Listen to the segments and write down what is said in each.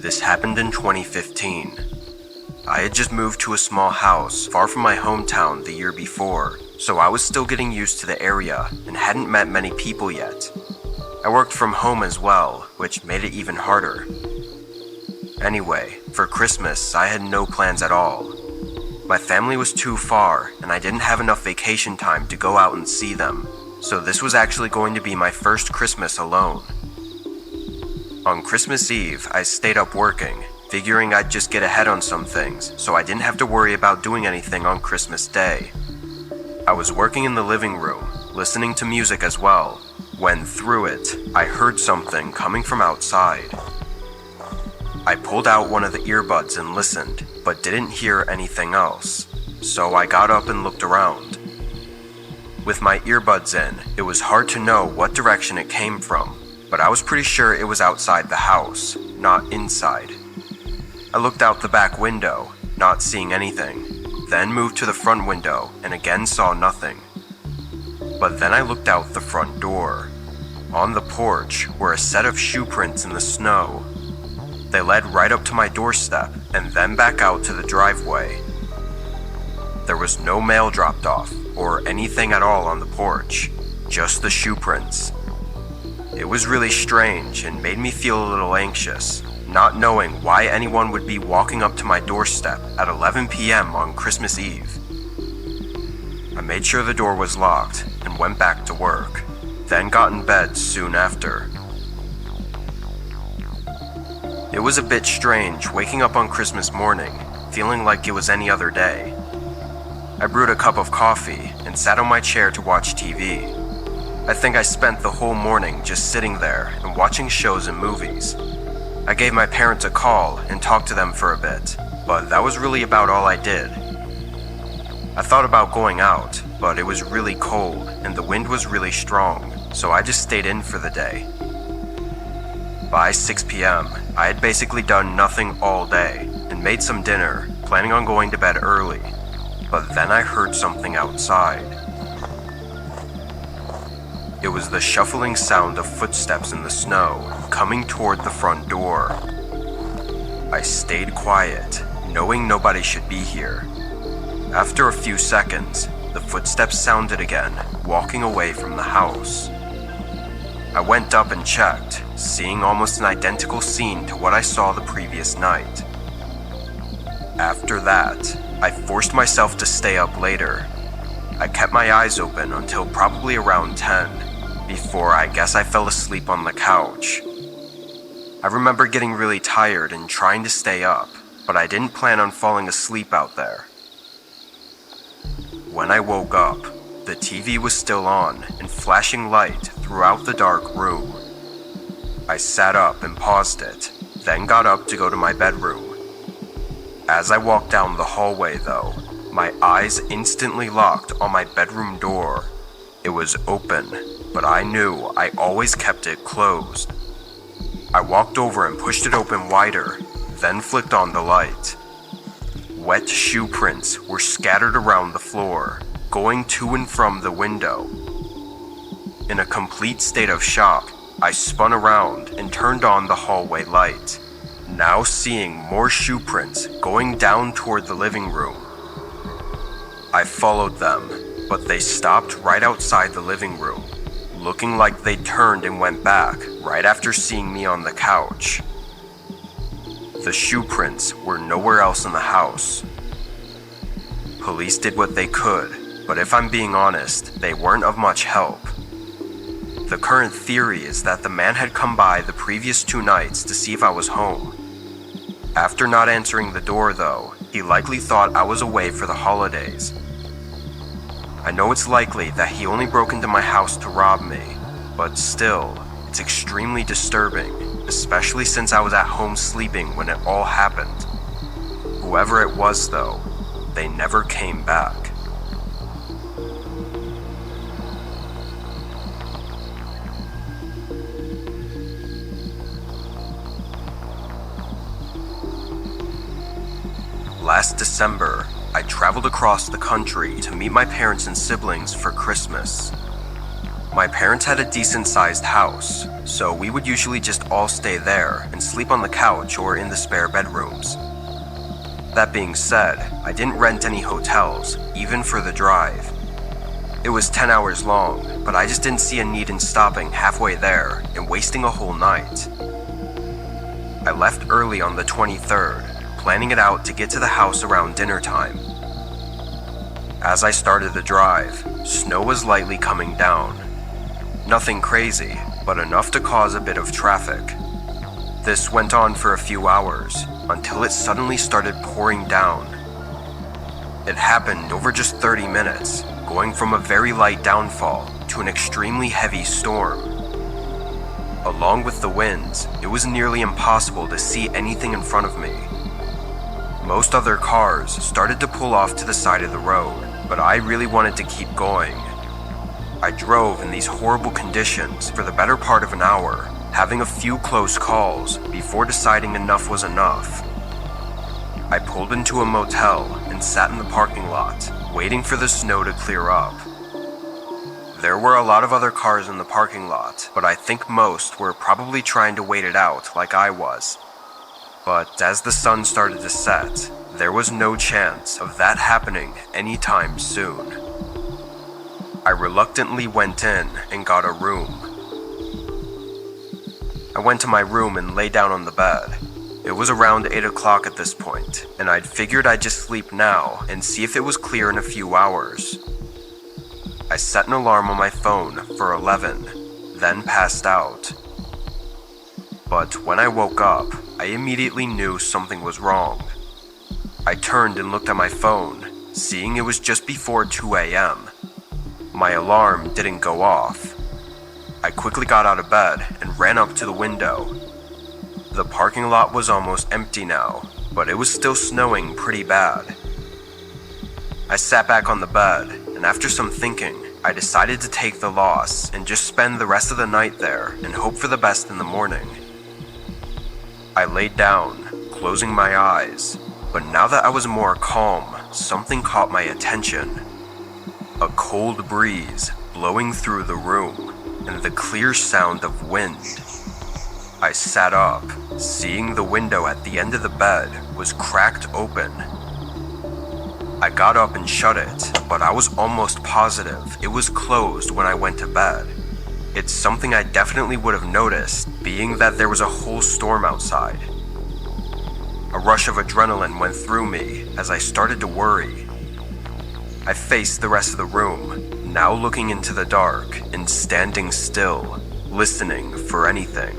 This happened in 2015. I had just moved to a small house far from my hometown the year before, so I was still getting used to the area and hadn't met many people yet. I worked from home as well, which made it even harder. Anyway, for Christmas, I had no plans at all. My family was too far, and I didn't have enough vacation time to go out and see them, so this was actually going to be my first Christmas alone. On Christmas Eve, I stayed up working, figuring I'd just get ahead on some things, so I didn't have to worry about doing anything on Christmas Day. I was working in the living room, listening to music as well, when through it, I heard something coming from outside. I pulled out one of the earbuds and listened, but didn't hear anything else, so I got up and looked around. With my earbuds in, it was hard to know what direction it came from, but I was pretty sure it was outside the house, not inside. I looked out the back window, not seeing anything, then moved to the front window and again saw nothing. But then I looked out the front door. On the porch were a set of shoe prints in the snow. They led right up to my doorstep and then back out to the driveway. There was no mail dropped off or anything at all on the porch, just the shoe prints. It was really strange and made me feel a little anxious, not knowing why anyone would be walking up to my doorstep at 11 p.m. on Christmas Eve. I made sure the door was locked and went back to work, then got in bed soon after. It was a bit strange waking up on Christmas morning, feeling like it was any other day. I brewed a cup of coffee and sat on my chair to watch TV. I think I spent the whole morning just sitting there and watching shows and movies. I gave my parents a call and talked to them for a bit, but that was really about all I did. I thought about going out, but it was really cold and the wind was really strong, so I just stayed in for the day. By 6 p.m., I had basically done nothing all day and made some dinner, planning on going to bed early, but then I heard something outside. It was the shuffling sound of footsteps in the snow coming toward the front door. I stayed quiet, knowing nobody should be here. After a few seconds, the footsteps sounded again, walking away from the house. I went up and checked, seeing almost an identical scene to what I saw the previous night. After that, I forced myself to stay up later. I kept my eyes open until probably around 10, before I guess I fell asleep on the couch. I remember getting really tired and trying to stay up, but I didn't plan on falling asleep out there. When I woke up, the TV was still on and flashing light throughout the dark room. I sat up and paused it, then got up to go to my bedroom. As I walked down the hallway though, my eyes instantly locked on my bedroom door. It was open, but I knew I always kept it closed. I walked over and pushed it open wider, then flicked on the light. Wet shoe prints were scattered around the floor, going to and from the window. In a complete state of shock, I spun around and turned on the hallway light, now seeing more shoe prints going down toward the living room. I followed them, but they stopped right outside the living room, looking like they turned and went back right after seeing me on the couch. The shoe prints were nowhere else in the house. Police did what they could, but if I'm being honest, they weren't of much help. The current theory is that the man had come by the previous 2 nights to see if I was home. After not answering the door though, he likely thought I was away for the holidays. I know it's likely that he only broke into my house to rob me, but still, it's extremely disturbing, especially since I was at home sleeping when it all happened. Whoever it was though, they never came back. Last December, I traveled across the country to meet my parents and siblings for Christmas. My parents had a decent-sized house, so we would usually just all stay there and sleep on the couch or in the spare bedrooms. That being said, I didn't rent any hotels, even for the drive. It was 10 hours long, but I just didn't see a need in stopping halfway there and wasting a whole night. I left early on the 23rd, planning it out to get to the house around dinner time. As I started the drive, snow was lightly coming down. Nothing crazy, but enough to cause a bit of traffic. This went on for a few hours, until it suddenly started pouring down. It happened over just 30 minutes, going from a very light downfall to an extremely heavy storm. Along with the winds, it was nearly impossible to see anything in front of me. Most other cars started to pull off to the side of the road, but I really wanted to keep going. I drove in these horrible conditions for the better part of an hour, having a few close calls before deciding enough was enough. I pulled into a motel and sat in the parking lot, waiting for the snow to clear up. There were a lot of other cars in the parking lot, but I think most were probably trying to wait it out like I was. But as the sun started to set, there was no chance of that happening anytime soon. I reluctantly went in and got a room. I went to my room and lay down on the bed. It was around 8 o'clock at this point, and I'd figured I'd just sleep now and see if it was clear in a few hours. I set an alarm on my phone for 11, then passed out. But when I woke up, I immediately knew something was wrong. I turned and looked at my phone, seeing it was just before 2 a.m. My alarm didn't go off. I quickly got out of bed and ran up to the window. The parking lot was almost empty now, but it was still snowing pretty bad. I sat back on the bed, and after some thinking, I decided to take the loss and just spend the rest of the night there and hope for the best in the morning. I laid down, closing my eyes, but now that I was more calm, something caught my attention. A cold breeze blowing through the room, and the clear sound of wind. I sat up, seeing the window at the end of the bed was cracked open. I got up and shut it, but I was almost positive it was closed when I went to bed. It's something I definitely would have noticed, being that there was a whole storm outside. A rush of adrenaline went through me as I started to worry. I faced the rest of the room, now looking into the dark and standing still, listening for anything.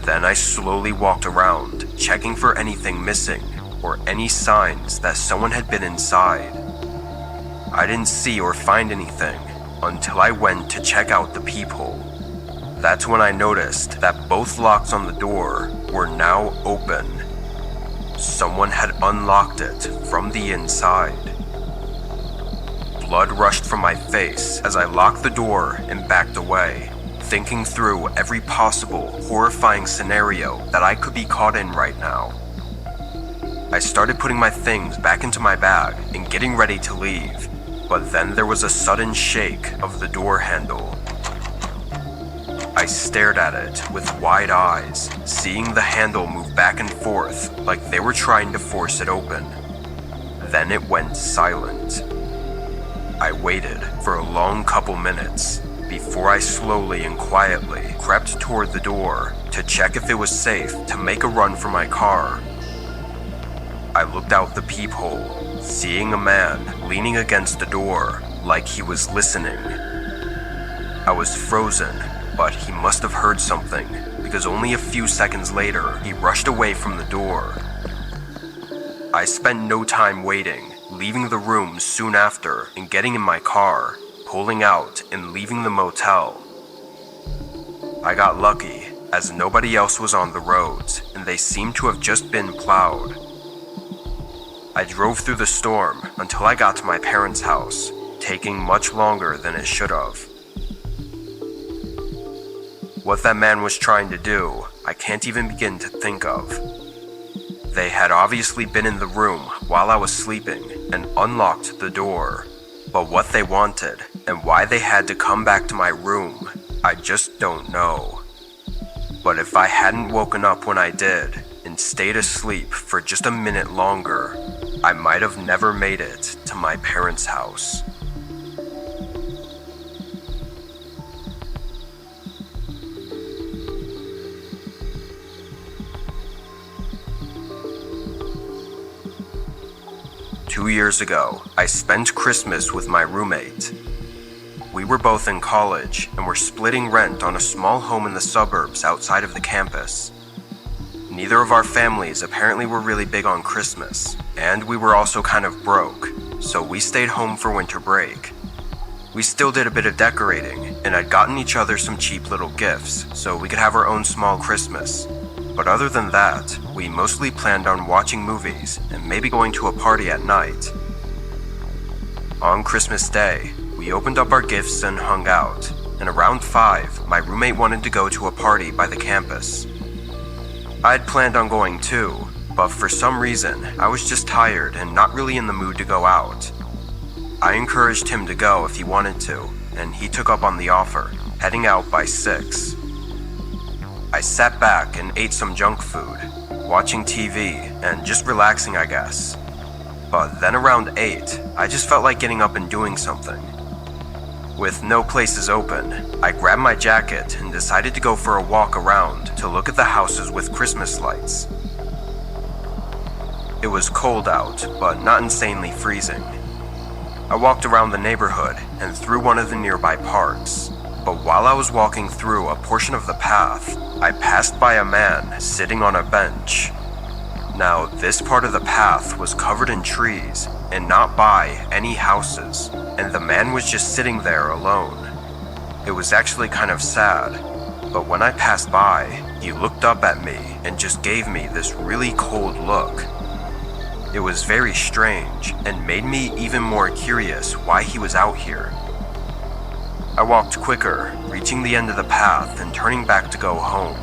Then I slowly walked around, checking for anything missing or any signs that someone had been inside. I didn't see or find anything until I went to check out the peephole. That's when I noticed that both locks on the door were now open. Someone had unlocked it from the inside. Blood rushed from my face as I locked the door and backed away, thinking through every possible horrifying scenario that I could be caught in right now. I started putting my things back into my bag and getting ready to leave, but then there was a sudden shake of the door handle. I stared at it with wide eyes, seeing the handle move back and forth like they were trying to force it open. Then it went silent. I waited for a long couple minutes before I slowly and quietly crept toward the door to check if it was safe to make a run for my car. I looked out the peephole, seeing a man leaning against the door like he was listening. I was frozen, but he must have heard something, because only a few seconds later, he rushed away from the door. I spent no time waiting, leaving the room soon after and getting in my car, pulling out and leaving the motel. I got lucky, as nobody else was on the roads, and they seemed to have just been plowed. I drove through the storm until I got to my parents' house, taking much longer than it should have. What that man was trying to do, I can't even begin to think of. They had obviously been in the room while I was sleeping and unlocked the door, but what they wanted and why they had to come back to my room, I just don't know. But if I hadn't woken up when I did, and stayed asleep for just a minute longer, I might have never made it to my parents' house. Two years ago, I spent Christmas with my roommate. We were both in college and were splitting rent on a small home in the suburbs outside of the campus. Neither of our families apparently were really big on Christmas, and we were also kind of broke, so we stayed home for winter break. We still did a bit of decorating, and had gotten each other some cheap little gifts so we could have our own small Christmas. But other than that, we mostly planned on watching movies and maybe going to a party at night. On Christmas Day, we opened up our gifts and hung out, and around 5, my roommate wanted to go to a party by the campus. I'd planned on going too, but for some reason, I was just tired and not really in the mood to go out. I encouraged him to go if he wanted to, and he took up on the offer, heading out by 6. I sat back and ate some junk food, watching TV and just relaxing, I guess. But then around 8, I just felt like getting up and doing something. With no places open, I grabbed my jacket and decided to go for a walk around to look at the houses with Christmas lights. It was cold out, but not insanely freezing. I walked around the neighborhood and through one of the nearby parks, but while I was walking through a portion of the path, I passed by a man sitting on a bench. Now, this part of the path was covered in trees and not by any houses, and the man was just sitting there alone. It was actually kind of sad, but when I passed by, he looked up at me and just gave me this really cold look. It was very strange and made me even more curious why he was out here. I walked quicker, reaching the end of the path and turning back to go home.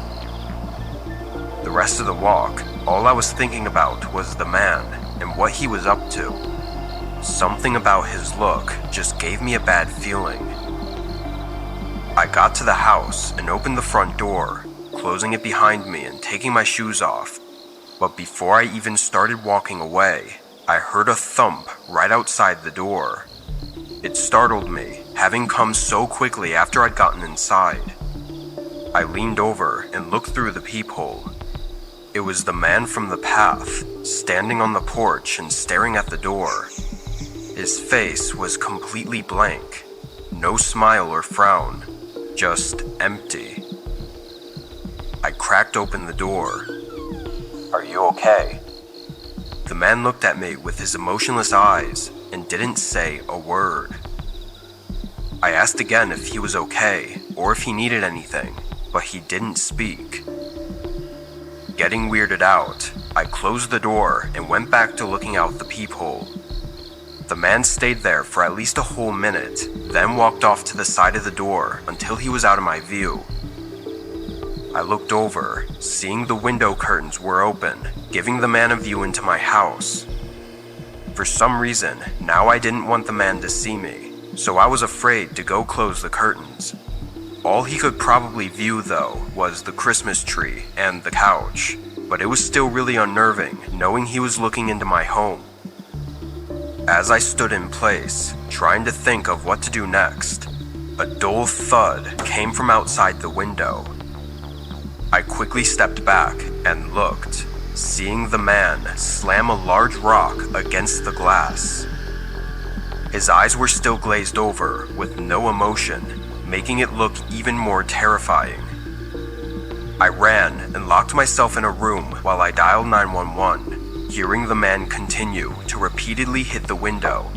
The rest of the walk, all I was thinking about was the man and what he was up to. Something about his look just gave me a bad feeling. I got to the house and opened the front door, closing it behind me and taking my shoes off. But before I even started walking away, I heard a thump right outside the door. It startled me, having come so quickly after I'd gotten inside. I leaned over and looked through the peephole. It was the man from the path, standing on the porch and staring at the door. His face was completely blank, no smile or frown, just empty. I cracked open the door. "Are you okay?" The man looked at me with his emotionless eyes and didn't say a word. I asked again if he was okay or if he needed anything, but he didn't speak. Getting weirded out, I closed the door and went back to looking out the peephole. The man stayed there for at least a whole minute, then walked off to the side of the door until he was out of my view. I looked over, seeing the window curtains were open, giving the man a view into my house. For some reason, now I didn't want the man to see me, so I was afraid to go close the curtains. All he could probably view, though, was the Christmas tree and the couch, but it was still really unnerving knowing he was looking into my home. As I stood in place, trying to think of what to do next, a dull thud came from outside the window. I quickly stepped back and looked, seeing the man slam a large rock against the glass. His eyes were still glazed over with no emotion, making it look even more terrifying. I ran and locked myself in a room while I dialed 911, hearing the man continue to repeatedly hit the window.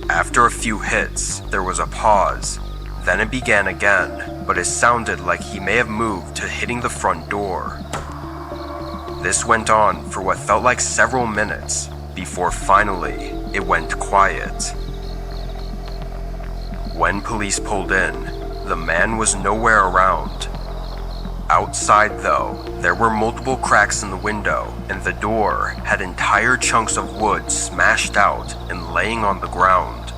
After a few hits, there was a pause. Then it began again, but it sounded like he may have moved to hitting the front door. This went on for what felt like several minutes, before finally it went quiet. When police pulled in, the man was nowhere around. Outside, though, there were multiple cracks in the window, and the door had entire chunks of wood smashed out and laying on the ground.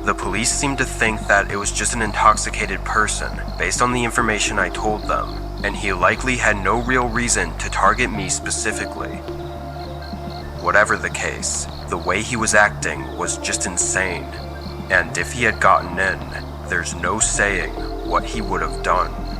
The police seemed to think that it was just an intoxicated person based on the information I told them, and he likely had no real reason to target me specifically. Whatever the case, the way he was acting was just insane, and if he had gotten in, there's no saying what he would have done.